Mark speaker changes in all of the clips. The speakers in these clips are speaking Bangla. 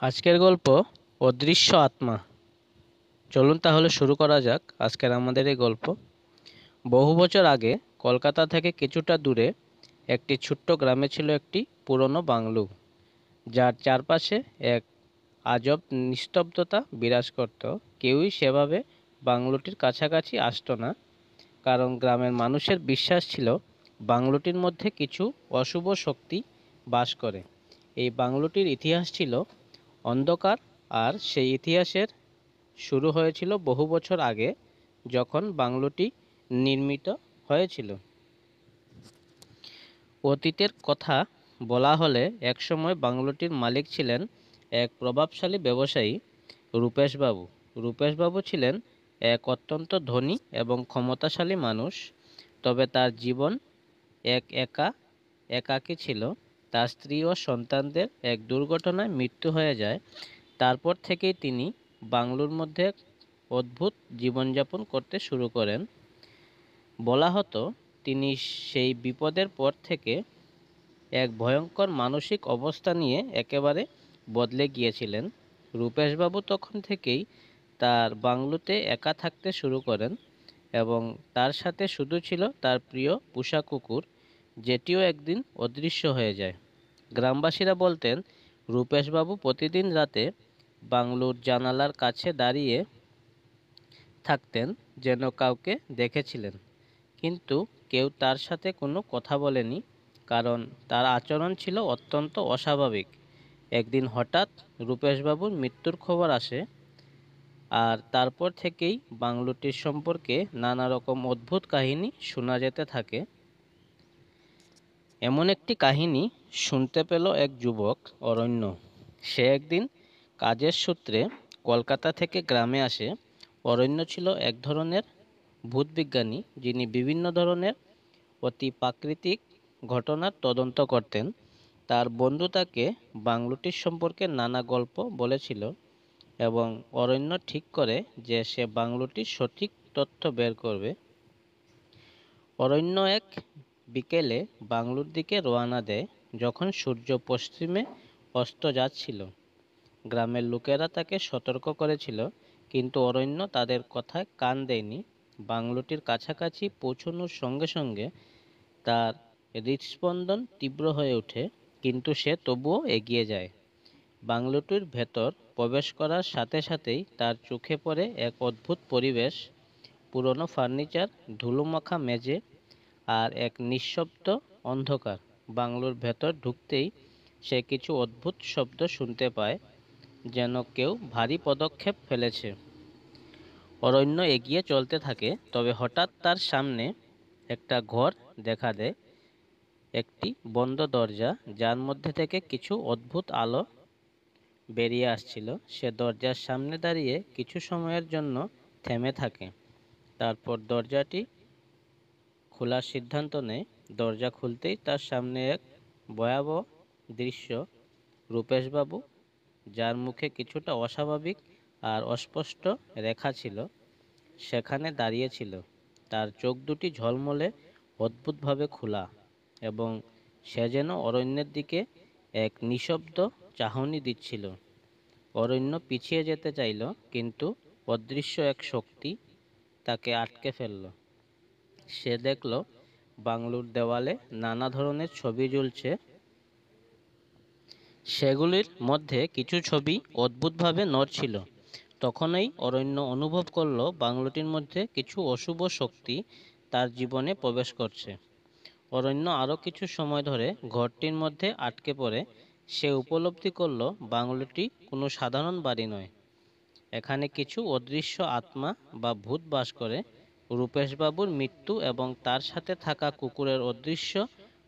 Speaker 1: আজকের গল্প অদৃশ্য আত্মা। চলুন তাহলে শুরু করা যাক আজকের আমাদের এই গল্প। বহু বছর আগে কলকাতা থেকে কিছুটা দূরে একটি ছোট্ট গ্রামে ছিল একটি পুরনো বাংলো, যার চারপাশে এক আজব নিস্তব্ধতা বিরাজ করত। কেউই সেভাবে বাংলোটির কাছাকাছি আসতো না, কারণ গ্রামের মানুষের বিশ্বাস ছিল বাংলোটির মধ্যে কিছু অশুভ শক্তি বাস করে। এই বাংলোটির ইতিহাস ছিল অন্ধকার, আর সেই ইতিহাসের শুরু হয়েছিল বহু বছর আগে, যখন বাংলোটি নির্মিত হয়েছিল। অতীতের কথা বলা হলে একসময় বাংলোটির মালিক ছিলেন এক প্রভাবশালী ব্যবসায়ী, রূপেশবাবু। রূপেশবাবু ছিলেন এক অত্যন্ত ধনী এবং ক্ষমতাশালী মানুষ, তবে তার জীবন একাকী ছিল। তার স্ত্রী ও সন্তানদের এক দুর্ঘটনায় মৃত্যু হয়ে যায়। তারপর থেকেই তিনি বাংলোর মধ্যে অদ্ভুত জীবনযাপন করতে শুরু করেন। বলা হতো তিনি সেই বিপদের পর থেকে এক ভয়ঙ্কর মানসিক অবস্থা নিয়ে একেবারে বদলে গিয়েছিলেন। রূপেশবাবু তখন থেকেই তার বাংলোতে একা থাকতে শুরু করেন, এবং তার সাথে শুধু ছিল তার প্রিয় পোষা কুকুর, যেটিও একদিন অদৃশ্য হয়ে যায়। গ্রামবাসীরা বলতেন রূপেশবাবু প্রতিদিন রাতে বাংলোর জানালার কাছে দাঁড়িয়ে থাকতেন, যেন কাউকে দেখেছিলেন, কিন্তু কেউ তার সাথে কোনো কথা বলেনি, কারণ তার আচরণ ছিল অত্যন্ত অস্বাভাবিক। একদিন হঠাৎ রূপেশবাবুর মৃত্যুর খবর আসে, আর তারপর থেকেই বাংলোটির সম্পর্কে নানা রকম অদ্ভুত কাহিনী শোনা যেতে থাকে। এমন একটি কাহিনী শুনতে পেল এক যুবক, অরণ্য। সে একদিন কাজের সূত্রে কলকাতা থেকে গ্রামে আসে। অরণ্য ছিল এক ধরনের ভূতবিজ্ঞানী, যিনি বিভিন্ন ধরনের অতি প্রাকৃতিক ঘটনার তদন্ত করতেন। তার বন্ধু তাকে বাংলোটির সম্পর্কে নানা গল্প বলেছিল, এবং অরণ্য ঠিক করে যে সে বাংলোটির সঠিক তথ্য বের করবে। অরণ্য এক বিকেলে বাংলোর দিকে রওনা দেয়, যখন সূর্য পশ্চিমে অস্ত যাচ্ছিল। গ্রামের লোকেরা তাকে সতর্ক করেছিল, কিন্তু অরণ্য তাদের কথায় কান দেয়নি। বাংলোটির কাছাকাছি পৌঁছানোর সঙ্গে সঙ্গে তার হৃদস্পন্দন তীব্র হয়ে ওঠে, কিন্তু সে তবুও এগিয়ে যায়। বাংলোটির ভেতর প্রবেশ করার সাথে সাথেই তার চোখে পড়ে এক অদ্ভুত পরিবেশ। পুরনো ফার্নিচার, ধুলোমাখা মেঝে, আর এক নিঃশব্দ অন্ধকার। বাংলোর ভেতর ঢুকতেই সে কিছু অদ্ভুত শব্দ শুনতে পায়, যেন কেউ ভারী পদক্ষেপ ফেলেছে। অরণ্য এগিয়ে চলতে থাকে, তবে হঠাৎ তার সামনে একটা ঘর দেখা দেয়। একটি বন্ধ দরজা, যার মধ্যে থেকে কিছু অদ্ভুত আলো বেরিয়ে আসছিল। সে দরজার সামনে দাঁড়িয়ে কিছু সময়ের জন্য থেমে থাকে, তারপর দরজাটি খোলার সিদ্ধান্ত নেয়। দরজা খুলতেই তার সামনে এক ভয়াবহ দৃশ্য। রূপেশবাবু, যার মুখে কিছুটা অস্বাভাবিক আর অস্পষ্ট রেখা ছিল, সেখানে দাঁড়িয়েছিল। তার চোখ দুটি ঝলমলে অদ্ভুতভাবে খোলা, এবং সে যেন অরণ্যের দিকে এক নিঃশব্দ চাহনি দিচ্ছিল। অরণ্য পিছিয়ে যেতে চাইল, কিন্তু অদৃশ্য এক শক্তি তাকে আটকে ফেলল। সে দেখল বাংলোর দেওয়ালে নানা ধরনের ছবি ঝুলছে। সেগুলির মধ্যে কিছু ছবি অদ্ভুতভাবে নড়ছিল। তখনই অরণ্য অনুভব করল বাংলোটির মধ্যে কিছু অশুভ শক্তি তার জীবনে প্রবেশ করছে। অরণ্য আরও কিছু সময় ধরে ঘরটির মধ্যে আটকে পড়ে। সে উপলব্ধি করল বাংলোটি কোনো সাধারণ বাড়ি নয়। এখানে কিছু অদৃশ্য আত্মা বা ভূত বাস করে। রূপেশবাবুর মৃত্যু এবং তার সাথে থাকা কুকুরের অদৃশ্য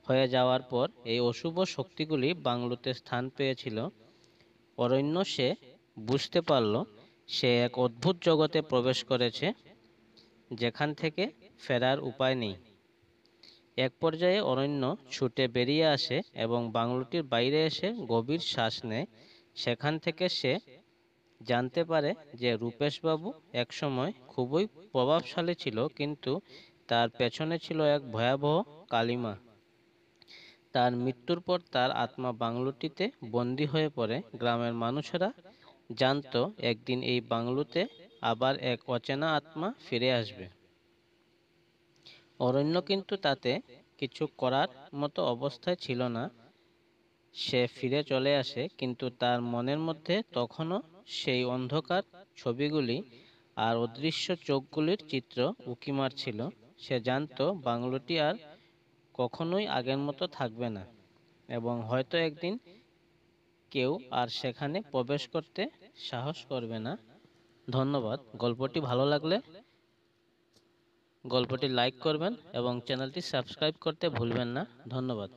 Speaker 1: হয়ে যাওয়ার পর এই অশুভ শক্তিগুলি বাংলোতে স্থান পেয়েছিল। অরণ্য সে বুঝতে পারল সে এক অদ্ভুত জগতে প্রবেশ করেছে, যেখান থেকে ফেরার উপায় নেই। এক পর্যায়ে অরণ্য ছুটে বেরিয়ে আসে এবং বাংলোটির বাইরে এসে গভীর শ্বাস নেয়। সেখান থেকে সে জানতে পারে যে রূপেশবাবু একসময় খুবই প্রভাবশালী ছিল, কিন্তু তার পেছনে ছিল এক ভয়াবহ কালিমা। তার মৃত্যুর পর তার আত্মা বাংলোটিতে বন্দী হয়ে পড়ে। গ্রামের মানুষেরা জানতো একদিন এই বাংলোতে আবার এক অচেনা আত্মা ফিরে আসবে। অরণ্য কিন্তু তাতে কিছু করার মতো অবস্থায় ছিল না। সে ফিরে চলে আসে, কিন্তু তার মনের মধ্যে তখনও সেই অন্ধকার ছবিগুলি আর অদৃশ্য চোখগুলির চিত্র উঁকি মারছিল। সে জানতো বাংলোটি আর কখনোই আগের মতো থাকবে না, এবং হয়তো একদিন কেউ আর সেখানে প্রবেশ করতে সাহস করবে না। ধন্যবাদ। গল্পটি ভালো লাগলে গল্পটি লাইক করবেন এবং চ্যানেলটি সাবস্ক্রাইব করতে ভুলবেন না। ধন্যবাদ।